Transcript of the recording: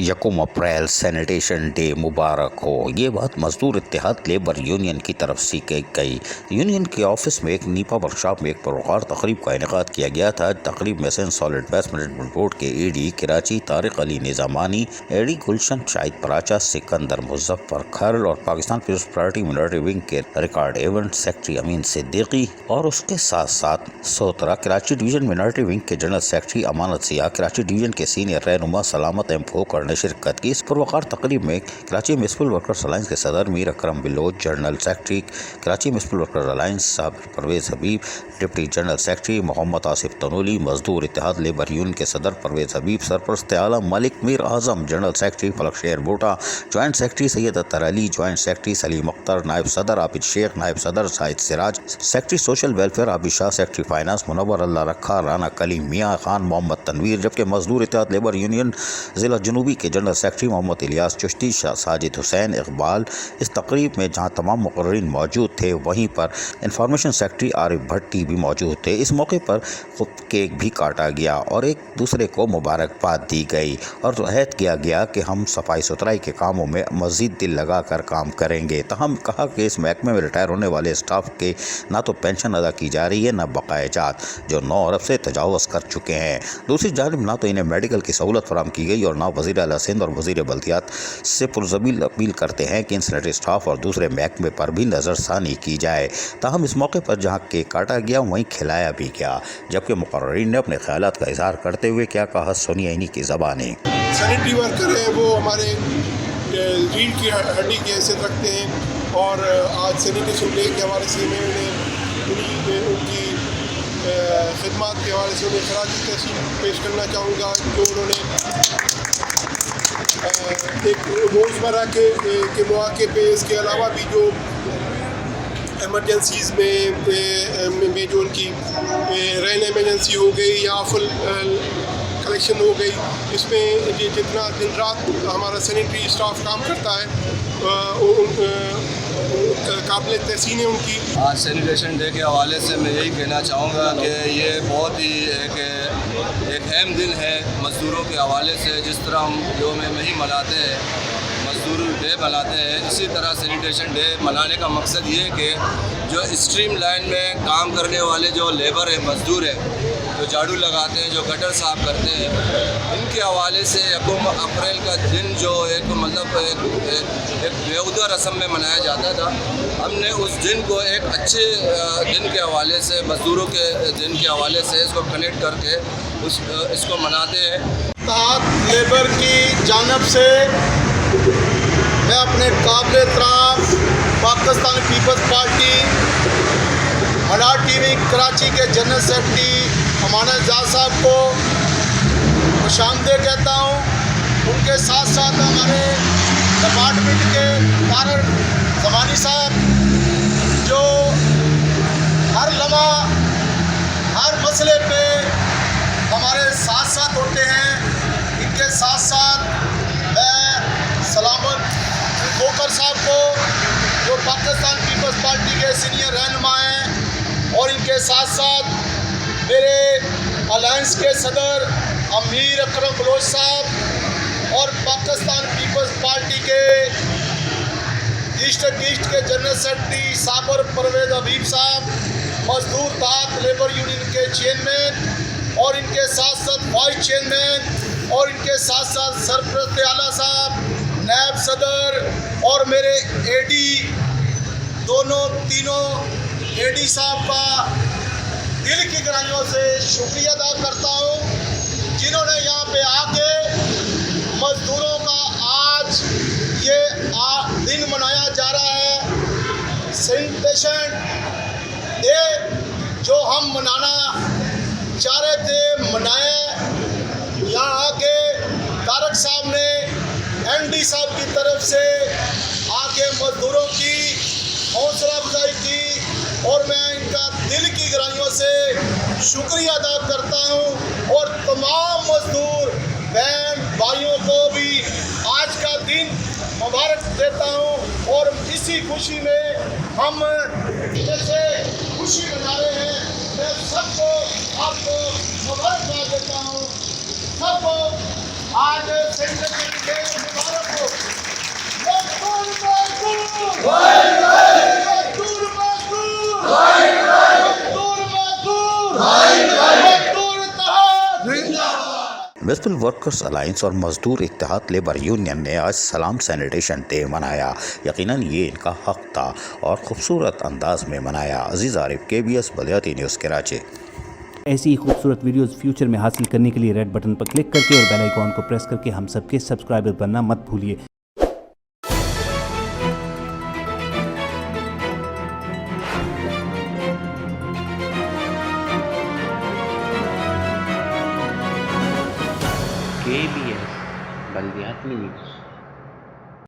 यकम अप्रैल sanitation day मुबारक हो। ये बात मजदूर इत्तेहाद लेबर यूनियन की तरफ से की गई। यूनियन के ऑफिस में एक नीपा वर्कशॉप में एक पुरवकार तकरीब का इनेकाद किया गया था। तकरीब में Sindh solid waste management board के एडी कराची तारिक अली निजामानी, एडी गुलशन शाहिद पराचा, सिकंदर मुजफ्फर खर और Pakistan peoples party military wing के record event secretary Amin Siddiqui और उसके साथ साथ सोतरा कराची डिवीजन मिलिट्री विंग के जनरल सेक्रेटरी अमानत सिया, कराची डिवीजन के सीनियर रहनुमा सलामत एम फोकर ने शिरकत की। इस पुरवकार तकरीब में कराची म्युनिसिपल वर्कर्स अलायंस के सदर Mir Akram Baloch, general secretary Karachi municipal workers alliance साहब Parvez Habib, deputy general secretary Mohammad Asif Tanoli, Mazdoor Ittehad labour union के सदर परवेज हबीब, सरपरस्त Alam Malik Mir Azam, general secretary Falak Sher Bota, joint secretary Syed Attar Ali, joint secretary Saleem Akhtar, नायब सदर आबिद शेख, नायब सदर Sahid Siraj, secretary social welfare Abid Shah, secretary finance Munawwar Allah Rakha, Rana Kaleem मियाँ खान, मोहम्मद तनवीर। जबकि मजदूर इत्तेहाद लेबर यूनियन ज़िला जनूबी के जनरल सेक्रेटरी मोहम्मद इलियास चिश्ती, साजिद हुसैन, इकबाल इस तकरीब में जहाँ तमाम मुकर्रीन मौजूद थे, वहीं पर इंफॉर्मेशन सेक्रेटरी आरिफ भट्टी भी मौजूद थे। इस मौके पर खुद केक भी काटा गया और एक दूसरे को मुबारकबाद दी गई और अहद किया गया कि हम सफाई सुथराई के कामों में मज़ीद दिल लगा कर काम करेंगे। तहम कहा कि इस महकमे में रिटायर होने वाले स्टाफ के ना तो पेंशन अदा की जा रही है, न बकाया जात, जो 9 अरब से तजावज़ कर चुके हैं। दूसरी जानिब ना तो इन्हें मेडिकल की सहूलत फराम की गई और ना वज़ीर आला सिंध और वज़ीर बल्दियात से पुरज़मील अपील करते हैं कि इन सैनिटरी स्टाफ और दूसरे महकमे पर भी नज़रसानी की जाए। ताहम इस मौके पर जहाँ केक काटा गया वहीं खिलाया भी गया। जबकि मुकर्रीन ने अपने ख्यालात का इजहार करते हुए क्या कहा, सुनिए इन्हीं की ज़बानी। सैनिटरी वर्कर हैं, वो हमारे रीढ़ की हड्डी की हैसियत रखते हैं और आज सैनिटेशन डे के हवाले से मैं उनकी खिदमत के हवाले से उन्हें खराज तहसीन पेश करना चाहूँगा, जो उन्होंने एक रोज़मर्रा के मौके पे इसके अलावा भी जो एमरजेंसीज़ में जो उनकी रैन एमरजेंसी हो गई या फुल कलेक्शन हो गई, इसमें जितना दिन रात हमारा सैनिटरी स्टाफ काम करता है, काबिल तहसीन है उनकी। आज सैनिटेशन डे के हवाले से मैं यही कहना चाहूँगा कि ये बहुत ही एक अहम दिन है मज़दूरों के हवाले से। जिस तरह हम योम मई मनाते हैं, मज़दूर डे मनाते हैं, इसी तरह सैनिटेशन डे मनाने का मकसद ये है कि जो स्ट्रीम लाइन में काम करने वाले जो लेबर है, मज़दूर है, जो झाड़ू लगाते हैं, जो गटर साफ़ करते हैं, इनके हवाले से यकम अप्रैल का दिन जो एक मतलब एक बेहुदा रस्म में मनाया जाता था, हमने उस दिन को एक अच्छे दिन के हवाले से, मज़दूरों के दिन के हवाले से इसको कनेक्ट करके इसको मनाते हैं। लेबर की जानब से मैं अपने काबिल एहतराम Pakistan peoples party military wing Karachi के जनरल सेक्रेटरी अमानत जाद साहब को खुशामदीद कहता हूँ। उनके साथ साथ हमारे डिपार्टमेंट के तारिक ज़मानी साहब, जो हर लम्हा हर मसले पे हमारे साथ साथ होते हैं, इनके साथ साथ मैं सलामत फोकर साहब को, जो पाकिस्तान पीपल्स पार्टी के सीनियर रहनुमा हैं, और इनके साथ साथ मेरे अलायंस के सदर अमीर अकरम बिलोच साहब और पाकिस्तान पीपल्स पार्टी के ईस्ट के जनरल सेक्रेटरी साबर परवेज हबीब साहब, मजदूर इत्तेहाद लेबर यूनियन के चेयरमैन और इनके साथ साथ वाइस चेयरमैन और इनके साथ साथ सरपरस्त आला साहब, नायब सदर और मेरे एडी तीनों एडी साहब का दिल की गहराइयों से शुक्रिया अदा करता हूँ, जिन्होंने यहाँ पे आके मजदूरों का आज ये दिन मनाया जा रहा है, सैनिटेशन डे, जो हम मनाना चाह रहे थे, मनाए। यहाँ आके तारक साहब ने एमडी साहब की तरफ से आके मजदूरों की हौसला अफजाई की और मैं इनका दिल की गहराइयों से शुक्रिया अदा करता हूँ और तमाम मजदूर बहन भाइयों को भी आज का दिन मुबारक देता हूँ। और इसी खुशी में हम जैसे खुशी मना रहे हैं, मैं सबको आपको मुबारकबाद देता हूँ। सबको आज sanitation day municipal workers alliance और मजदूर इत्तेहाद लेबर यूनियन ने आज सलाम सैनिटेशन डे मनाया। यकीनन ये इनका हक था और खूबसूरत अंदाज में मनाया। अजीज आरिफ, KBS बलियाती न्यूज़ कराची। ऐसी ही खूबसूरत वीडियोस फ्यूचर में हासिल करने के लिए रेड बटन पर क्लिक करके और बेल आइकॉन को प्रेस करके हम सबके सब्सक्राइबर बनना मत भूलिए। KBS Baliyati news.